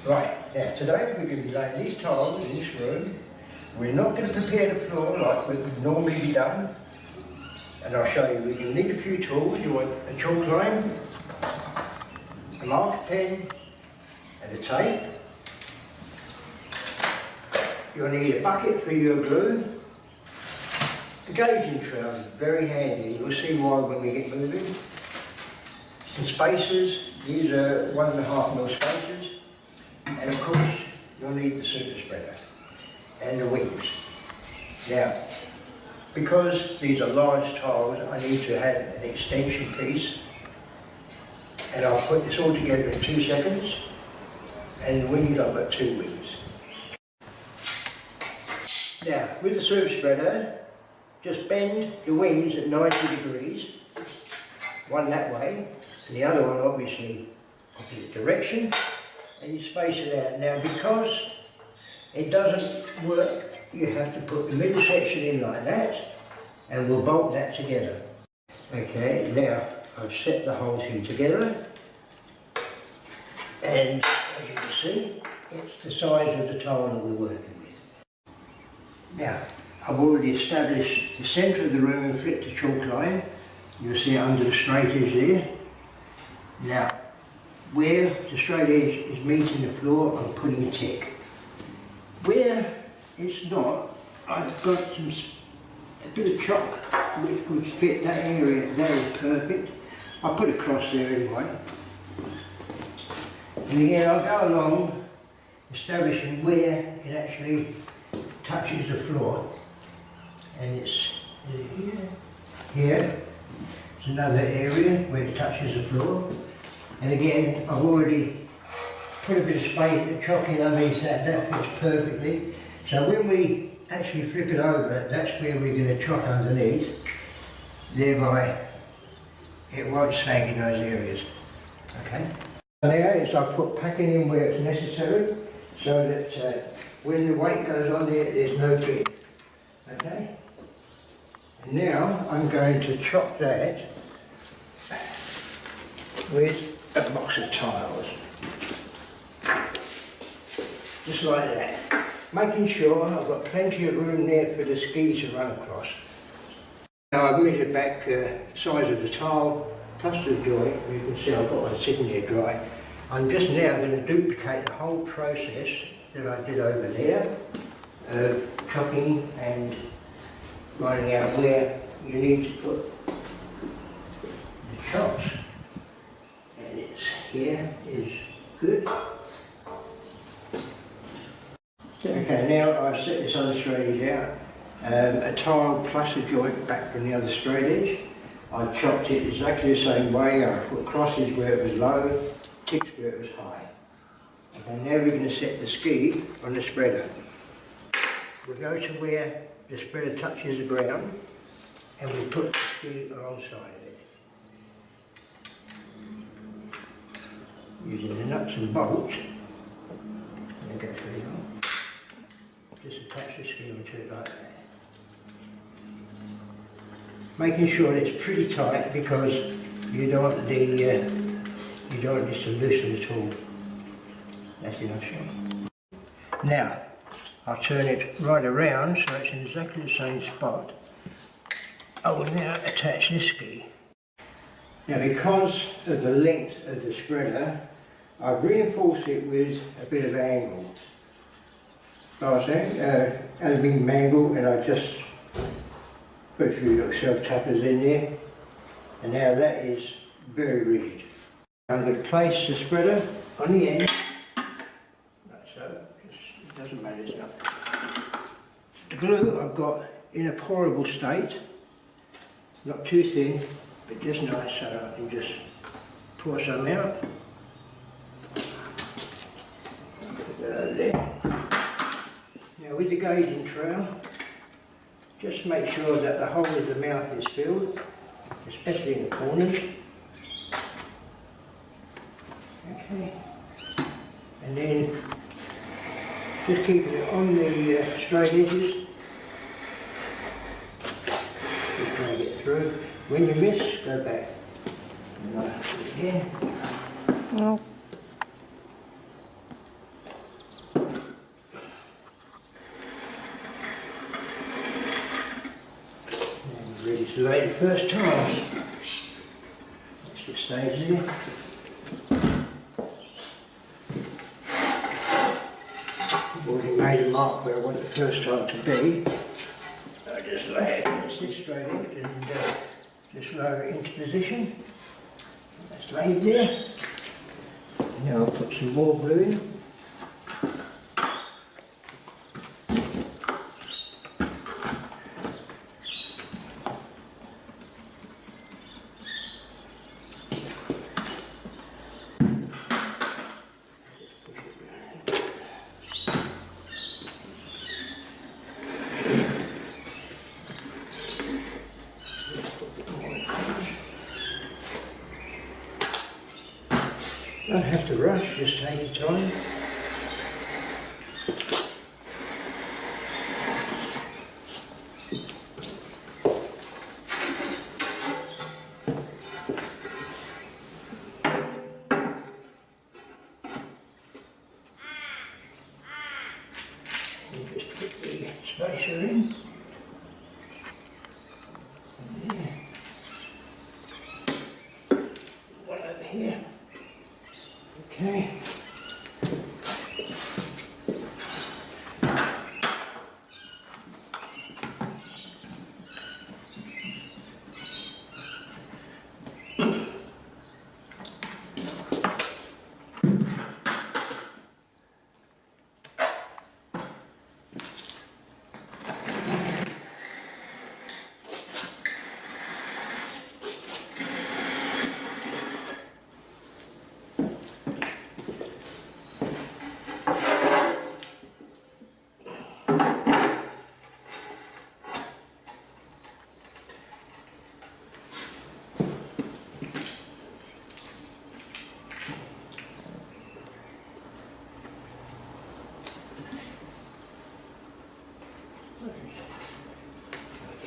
Right, now today we're going to be laying these tiles in this room. We're not going to prepare the floor like it would normally be done. And I'll show you, you'll need a few tools. You want a chalk line, a marker pen and a tape. You'll need a bucket for your glue. The gauging trowel is very handy. You'll see why when we get moving. Some spacers. These are 1.5mm spacers. And of course, you'll need the super spreader and the wings. Now, because these are large tiles, I need to have an extension piece. And I'll put this all together in 2 seconds. And the wings, I've got 2 wings. Now, with the super spreader, just bend the wings at 90 degrees. One that way, and the other one obviously opposite direction. And you space it out. Now, because it doesn't work, you have to put the middle section in like that, and we'll bolt that together. Okay, now I've set the holes in together, and as you can see, it's the size of the tile that we're working with. Now, I've already established the centre of the room and flipped the chalk line. You'll see it under the straight edge there. Now, where the straight edge is meeting the floor, I'm putting a tick. Where it's not, I've got a bit of chalk which would fit that area. That is perfect. I'll put a cross there anyway. And again, I'll go along establishing where it actually touches the floor. And it's here. It's another area where it touches the floor. And again, I've already put a bit of space, the chalk in underneath that fits perfectly. So when we actually flip it over, that's where we're going to chalk underneath. Thereby, it won't snag in those areas. Okay? So now is I put packing in where it's necessary, so that when the weight goes on there, there's no give. Okay? And now I'm going to chop that with a box of tiles, just like that, making sure I've got plenty of room there for the ski to run across. Now I've measured back the size of the tile plus the joint. You can see I've got one sitting there dry. I'm just now going to duplicate the whole process that I did over there of chopping and finding out where you need to put the chops. Here is good. Okay, now I've set this other straight edge out. A tile plus a joint back from the other straight edge. I chopped it exactly the same way. I put crosses where it was low, ticks where it was high. Okay, now we're going to set the ski on the spreader. We'll go to where the spreader touches the ground and we put the ski alongside of it. Using the nuts and bolts, and go through the hole. Just attach the ski onto it like that. Making sure that it's pretty tight because you don't want this to loosen at all. That's enough shot. Now I'll turn it right around so it's in exactly the same spot. I will now attach this ski. Now, because of the length of the spreader, I've reinforced it with a bit of angle. Aluminium angle, and I just put a few little self-tappers in there. And now that is very rigid. I'm going to place the spreader on the end, like so. It doesn't matter, it's not. The glue I've got in a pourable state, not too thin, but just nice, so I can just pour some out. Put that over there. Now with the gauging trowel, just make sure that the whole of the mouth is filled, especially in the corners. Okay. And then just keep it on the straight edges. Just try to get through. When you miss, go back. And again. No. Just lay the first tile. It just stays there. I've already made a mark where I want the first tile to be. I just lay it against this straight edge and just lower it into position. That's laid there. Now I'll put some more glue in. Don't have to rush, just take your time. And just put the spacer in. And there. One over here. Okay.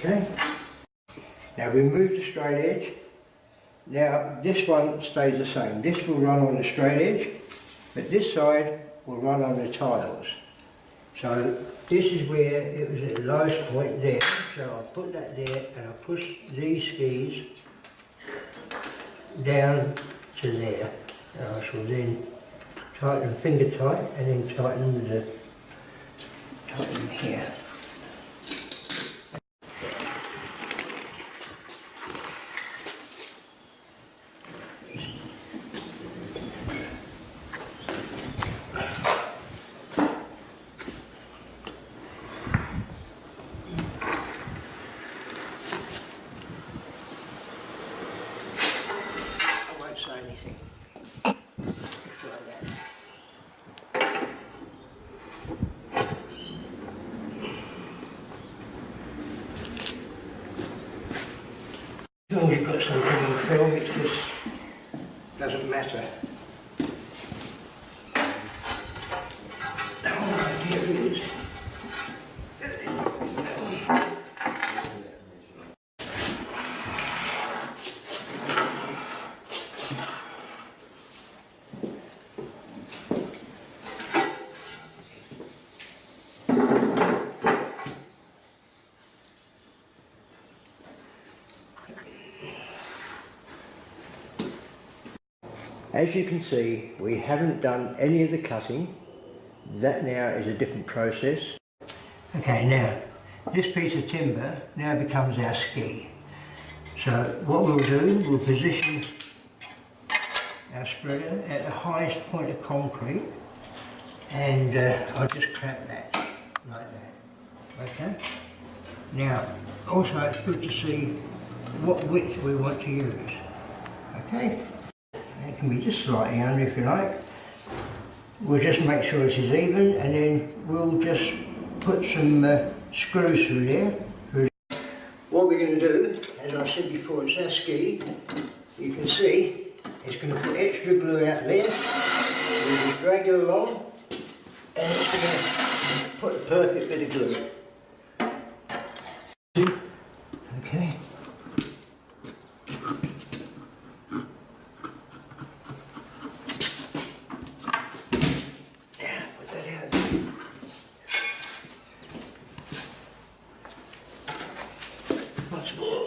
Okay, now we move the straight edge. Now this one stays the same. This will run on the straight edge, but this side will run on the tiles. So this is where it was at the lowest point there. So I'll put that there and I'll push these skis down to there. And I shall then tighten finger tight and then tighten here. Anything. Just like that. As long as you've got something on film, it just doesn't matter. Alright, here it is. As you can see, we haven't done any of the cutting. That now is a different process. Okay, now this piece of timber now becomes our ski. So what we'll do, we'll position our spreader at the highest point of concrete, and I'll just clamp that like that. Okay. Now, also it's good to see what width we want to use. Okay. It can be just slightly under if you like. We'll just make sure it is even, and then we'll just put some screws through there. What we're going to do, as I said before, it's our ski. You can see it's going to put extra glue out there. We'll just drag it along, and it's going to put a perfect bit of glue. Okay.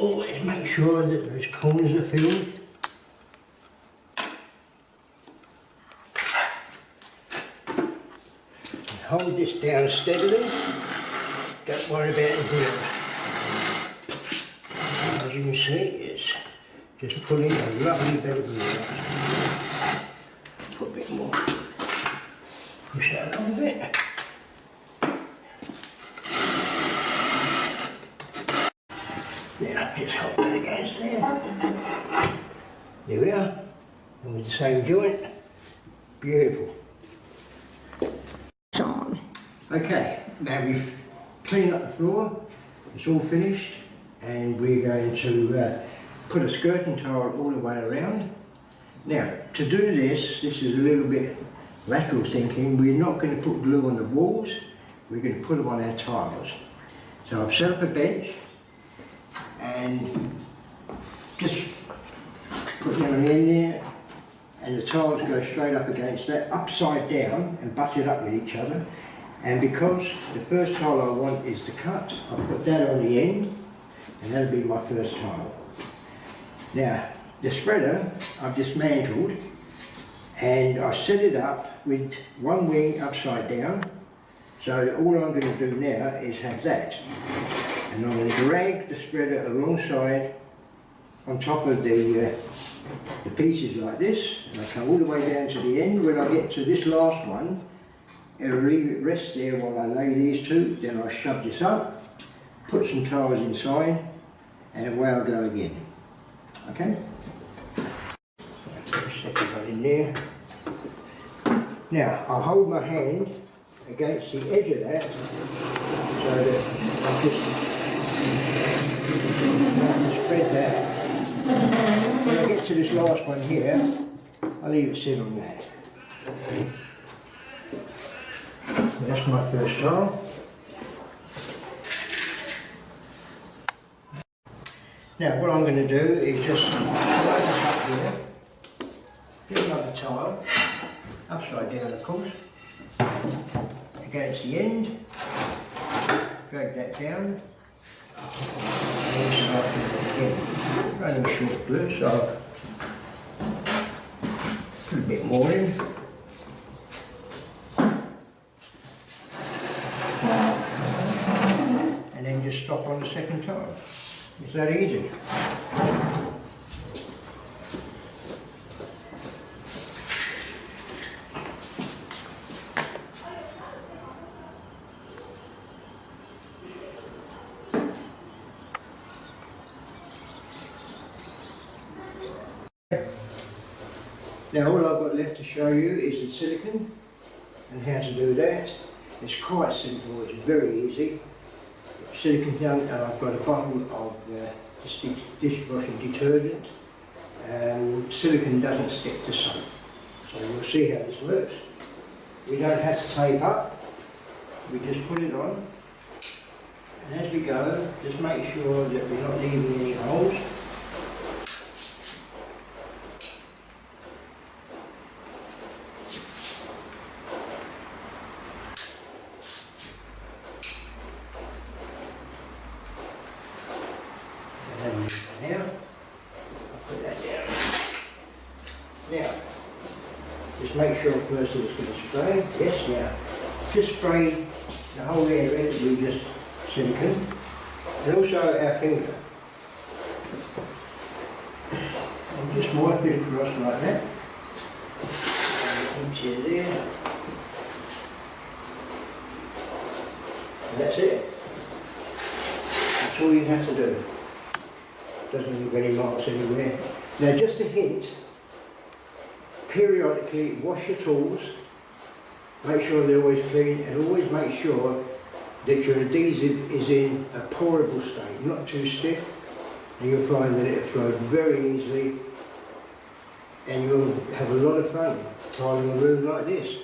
always make sure that those corners are filled. And hold this down steadily. Don't worry about anything else. As you can see, it's just pulling a lovely bit of glue out. Put a bit more. Push that along a bit. Now, just hold that against there. There we are. And with the same joint. Beautiful. John. Okay, now we've cleaned up the floor. It's all finished. And we're going to put a skirting tile all the way around. Now, to do this is a little bit lateral thinking. We're not going to put glue on the walls. We're going to put them on our tiles. So I've set up a bench and just put them on the end there, and the tiles go straight up against that, upside down and butted up with each other. And because the first tile I want is the cut, I'll put that on the end, and that'll be my first tile. Now, the spreader I've dismantled, and I set it up with one wing upside down, so that all I'm going to do now is have that. And I'm going to drag the spreader alongside on top of the pieces like this, and I come all the way down to the end. When I get to this last one, I'll leave it rest there while I lay these two, then I'll shove this up, put some tiles inside, and away I'll go again. Okay? Stick it in there. Now, I'll hold my hand against the edge of that, so that I'll just spread that. When I get to this last one here, I'll leave it sit on that. That's my first tile. Now what I'm going to do is just line this up here, get another tile, upside down of course, against the end, drag that down, and start again. Running short glue, so I'll put a bit more in. And then just stop on the second tile. It's that easy. Now all I've got left to show you is the silicone and how to do that. It's quite simple, it's very easy. Silicone done, and I've got a bottle of dishwashing detergent. Silicone doesn't stick to soap, so you'll see how this works. We don't have to tape up, we just put it on, and as we go, just make sure that we're not leaving any holes. Now, I'll put that down. Now, just make sure first that it's going to spray. Yes, now, just spray the whole area that we just silicone, and also our finger. And just wipe it across like that. And into there. And that's it. That's all you have to do. Doesn't leave any marks anywhere. Now just a hint, periodically wash your tools, make sure they're always clean, and always make sure that your adhesive is in a pourable state, not too stiff, and you'll find that it'll flow very easily, and you'll have a lot of fun tiling a room like this.